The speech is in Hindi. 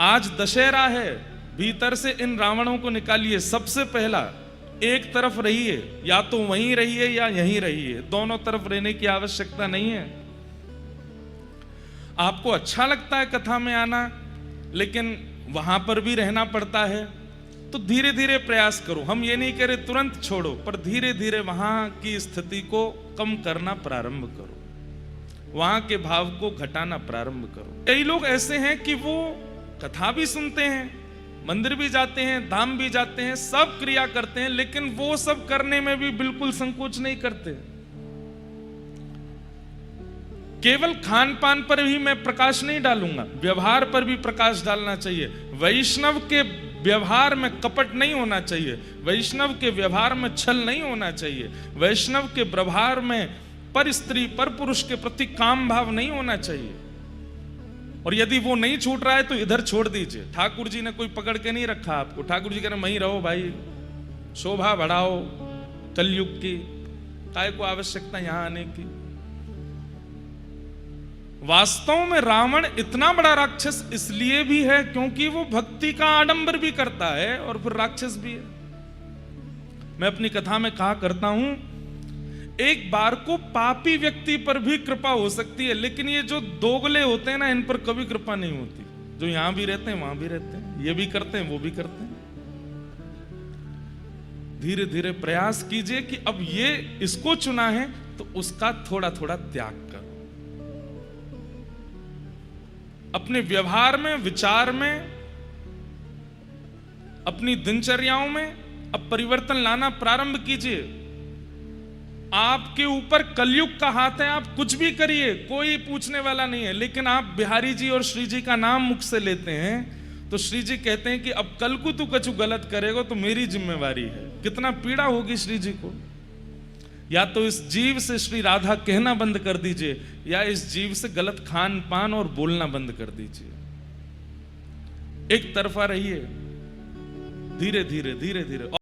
आज दशहरा है, भीतर से इन रावणों को निकालिए। सबसे पहला, एक तरफ रहिए, या तो वहीं रहिए या यहीं रहिए, दोनों तरफ रहने की आवश्यकता नहीं है। आपको अच्छा लगता है कथा में आना, लेकिन वहां पर भी रहना पड़ता है, तो धीरे धीरे प्रयास करो। हम ये नहीं कह रहे तुरंत छोड़ो, पर धीरे धीरे वहां की स्थिति को कम करना प्रारंभ करो, वहां के भाव को घटाना प्रारंभ करो। कई लोग ऐसे हैं कि वो कथा भी सुनते हैं, मंदिर भी जाते हैं, धाम भी जाते हैं, सब क्रिया करते हैं, लेकिन वो सब करने में भी बिल्कुल संकोच नहीं करते। केवल खान पान पर भी मैं प्रकाश नहीं डालूंगा, व्यवहार पर भी प्रकाश डालना चाहिए। वैष्णव के व्यवहार में कपट नहीं होना चाहिए, वैष्णव के व्यवहार में छल नहीं होना चाहिए, वैष्णव के व्यवहार में पर स्त्री पर पुरुष के प्रति काम भाव नहीं होना चाहिए। और यदि वो नहीं छूट रहा है तो इधर छोड़ दीजिए। ठाकुर जी ने कोई पकड़ के नहीं रखा आपको, ठाकुर जी कह रहे वहीं रहो भाई, शोभा बढ़ाओ कलयुग की, काय को आवश्यकता यहां आने की। वास्तव में रावण इतना बड़ा राक्षस इसलिए भी है क्योंकि वो भक्ति का आडंबर भी करता है और फिर राक्षस भी है। मैं अपनी कथा में कहा करता हूं, एक बार को पापी व्यक्ति पर भी कृपा हो सकती है, लेकिन ये जो दोगले होते हैं ना, इन पर कभी कृपा नहीं होती। जो यहां भी रहते हैं वहां भी रहते हैं, ये भी करते हैं वो भी करते हैं। धीरे धीरे प्रयास कीजिए कि अब ये इसको चुना है तो उसका थोड़ा थोड़ा त्याग करो। अपने व्यवहार में, विचार में, अपनी दिनचर्याओं में अब परिवर्तन लाना प्रारंभ कीजिए। आपके ऊपर कलयुग का हाथ है, आप कुछ भी करिए, कोई पूछने वाला नहीं है। लेकिन आप बिहारी जी और श्री जी का नाम मुख से लेते हैं तो श्री जी कहते हैं कि अब कल को तू कछु गलत करेगा तो मेरी जिम्मेवारी है। कितना पीड़ा होगी श्री जी को। या तो इस जीव से श्री राधा कहना बंद कर दीजिए, या इस जीव से गलत खान पान और बोलना बंद कर दीजिए। एक तरफा रहिए, धीरे धीरे धीरे धीरे।